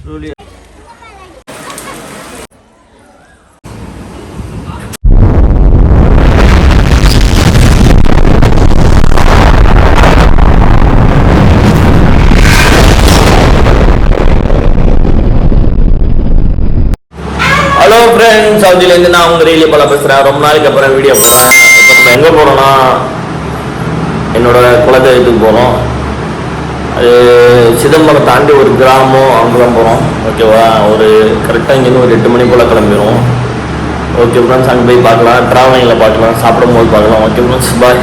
Hello friends, சவுதியிலேருந்து நான் உங்கள் really பல பேசுகிறேன். ரொம்ப நாளைக்கு அப்புறம் வீடியோ போடுறேன். இப்போ நம்ம எங்கே போகிறோன்னா என்னோட குலதெய்வத்துக்கு போகிறோம். அது சிதம்பரம் தாண்டி ஒரு கிராமம், அங்கே தான் போகிறோம். ஓகேவா? ஒரு கரெக்டாக இங்கேருந்து ஒரு 8 மணி போல் கிளம்பிடும். ஓகே ஃப்ரெண்ட்ஸ், அங்கே போய் பார்க்கலாம், ட்ராவலிங்கில் பார்க்கலாம், சாப்பிடும் போது பார்க்கலாம். ஓகே ஃப்ரெண்ட்ஸ், பாய்.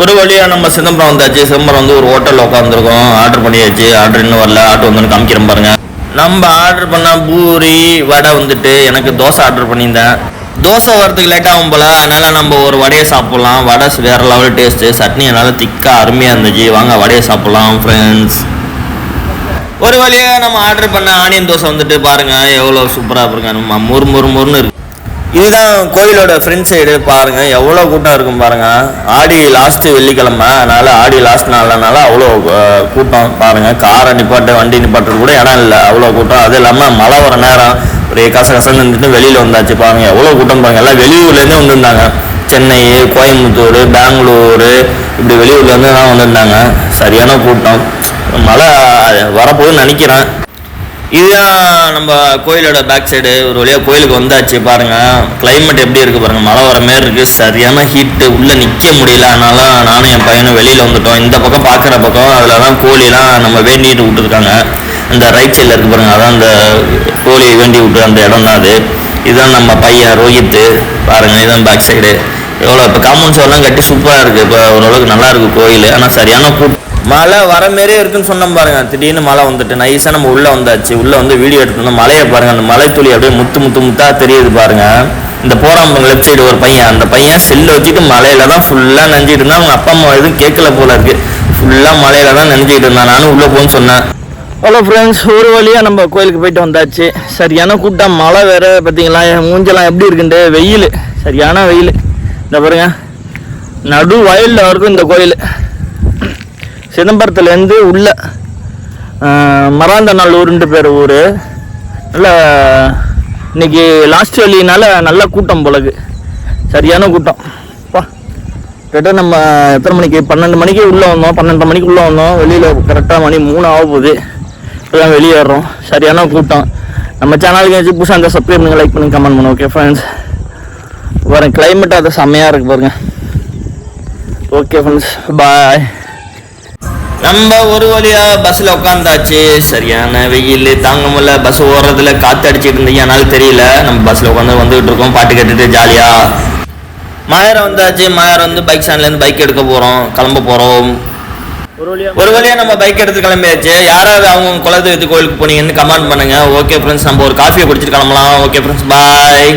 ஒரு வழியாக நம்ம சிதம்பரம் வந்தாச்சு. சிதம்பரம் வந்து ஒரு ஹோட்டலில் உட்காந்துருக்கோம். ஆர்டர் பண்ணியாச்சு. ஆர்டர் இன்னும் வரல. ஆர்டர் வந்து காமிக்கிறேன் பாருங்கள். நம்ம ஆர்டர் பண்ண பூரி வடை வந்துட்டு எனக்கு தோசை ஆர்டர் பண்ணியிருந்தேன். தோசை வரதுக்கு லேட் ஆகும் போல், அதனால் நம்ம ஒரு வடையை சாப்பிட்லாம். வடை வேறு லெவல் டேஸ்ட்டு. சட்னி என்னால் திக்காக அருமையாக இருந்துச்சு. வாங்க வடையை சாப்பிட்லாம் ஃப்ரெண்ட்ஸ். ஒரு வழியாக நம்ம ஆர்டர் பண்ண ஆனியன் தோசை வந்துட்டு பாருங்கள் எவ்வளோ சூப்பராக இருக்குங்க. நம்ம முறுமுறுன்னு இருக்குது. இதுதான் கோயிலோட ஃப்ரண்ட் சைடு. பாருங்கள் எவ்வளோ கூட்டம் இருக்கும் பாருங்கள். ஆடி லாஸ்ட்டு வெள்ளிக்கிழமை, அதனால் ஆடி லாஸ்ட் நாள்னால அவ்வளோ கூட்டம். பாருங்கள், காரை நிப்பாட்டு வண்டி நிப்பாட்டுறது கூட இடம் இல்லை, அவ்வளோ கூட்டம். அது இல்லாமல் மழை வர நேரம் ஒரு கசகசன்னு இருந்துட்டு வெளியில் வந்தாச்சு. பாருங்கள் எவ்வளோ கூட்டம் பாருங்கள். எல்லாம் வெளியூர்லேருந்தே வந்துருந்தாங்க. சென்னை, கோயம்புத்தூர், பெங்களூரு, இப்படி வெளியூர்லேருந்து தான் வந்துருந்தாங்க. சரியான கூட்டம். மழை வரப்போகுதுன்னு நினைக்கிறேன். இதுதான் நம்ம கோயிலோட பேக் சைடு. ஒரு வழியாக கோயிலுக்கு வந்தாச்சு. பாருங்கள் கிளைமேட் எப்படி இருக்குது பாருங்கள். மழை வர மாரி இருக்குது. சரியான ஹீட்டு, உள்ளே நிற்க முடியல. அதனால நானும் என் பையனும் வெளியில் வந்துட்டோம். இந்த பக்கம் பார்க்குற பக்கம் அதில் தான் கோழிலாம் நம்ம வேண்டிட்டு விட்டுருக்காங்க. அந்த ரைட் சைடில் இருக்குது பாருங்கள், அதான் அந்த கோழி வேண்டி விட்டு அந்த இடம் தான் அது. இதுதான் நம்ம பையன் ரோஹித்து. பாருங்கள் இதுதான் பேக் சைடு. எவ்வளோ இப்போ காம்பவுண்ட் சோர்லாம் கட்டி சூப்பராக இருக்குது. இப்போ ஓரளவுக்கு நல்லா இருக்குது கோயில். ஆனால் சரியான மழை வர மாரியே இருக்குன்னு சொன்னோம் பாருங்கள். திடீர்னு மழை வந்துட்டு நைஸாக நம்ம உள்ளே வந்தாச்சு. உள்ளே வந்து வீடியோ எடுத்துருந்தோம். மழையை பாருங்கள், அந்த மலை துளி அப்படியே முத்தாக தெரியுது பாருங்கள். இந்த போகிறாங்க லெஃப்ட் சைடு ஒரு பையன். அந்த பையன் செல்லை வச்சுட்டு மலையில தான் ஃபுல்லாக நனைஞ்சிட்டு இருந்தான். அவங்க அப்பா அம்மா எதுவும் கேட்கல போல இருக்குது. ஃபுல்லாக மலையில தான் நனைஞ்சிட்டு இருந்தான். நானும் உள்ளே போன்னு சொன்னேன். ஹலோ ஃப்ரெண்ட்ஸ், ஒரு வழியாக நம்ம கோயிலுக்கு போயிட்டு வந்தாச்சு. சரியான கூட்டம். மழை வேறு பார்த்தீங்களா, மூஞ்செல்லாம் எப்படி இருக்குன்ட்டு. வெயில், சரியான வெயில். இந்த பாருங்க, நடு வயலில் இருக்கும் இந்த கோயில். சிதம்பரத்துலேருந்து உள்ள மராந்தநல்லூர்ன்ட்டு பேர் ஊர். நல்ல இன்னைக்கு லாஸ்ட் வழியினால நல்ல கூட்டம் போலக்கு. சரியான கூட்டம். கரெக்டாக நம்ம எத்தனை மணிக்கு 12 மணிக்கு உள்ளே வந்தோம். 12:30 மணிக்கு உள்ளே வந்தோம். வெளியில் கரெக்டாக மணி 3 ஆக போகுது. இப்போதான் வெளியேறோம். சரியான கூட்டம். நம்ம சேனலுக்கு வச்சு புதுசாக அந்த சப்ஸ்கிரைப் பண்ணுங்கள், லைக் பண்ணுங்கள், கமெண்ட் பண்ணுங்கள். ஓகே ஃப்ரெண்ட்ஸ், வரேன். கிளைமேட் அது செம்மையாக இருக்குது பாருங்கள். ஓகே ஃப்ரெண்ட்ஸ், பாய். நம்ம ஒரு வழியாக பஸ்ஸில் உட்காந்தாச்சு. சரியான வெயில் தாங்க முடியல. பஸ் ஓடுறதுல காற்று அடிச்சுட்டு இருந்தீங்க, அதனால தெரியல. நம்ம பஸ்ஸில் வந்துட்டு இருக்கோம், பாட்டு கேட்டுட்டு ஜாலியாக. மாயரம் வந்தாச்சு. மாயரம் வந்து பைக் ஸ்டாண்ட்லேருந்து பைக் எடுக்க போகிறோம், கிளம்ப போகிறோம். ஒரு வழியாக நம்ம பைக் எடுத்து கிளம்பியாச்சு. யாராவது அவங்க குலதெய்வத்து கோயிலுக்கு போனீங்கன்னு கமெண்ட் பண்ணுங்கள். ஓகே ஃப்ரெண்ட்ஸ், நம்ம ஒரு காஃபியை குடிச்சிட்டு கிளம்பலாம். ஓகே ஃப்ரெண்ட்ஸ், பாய்.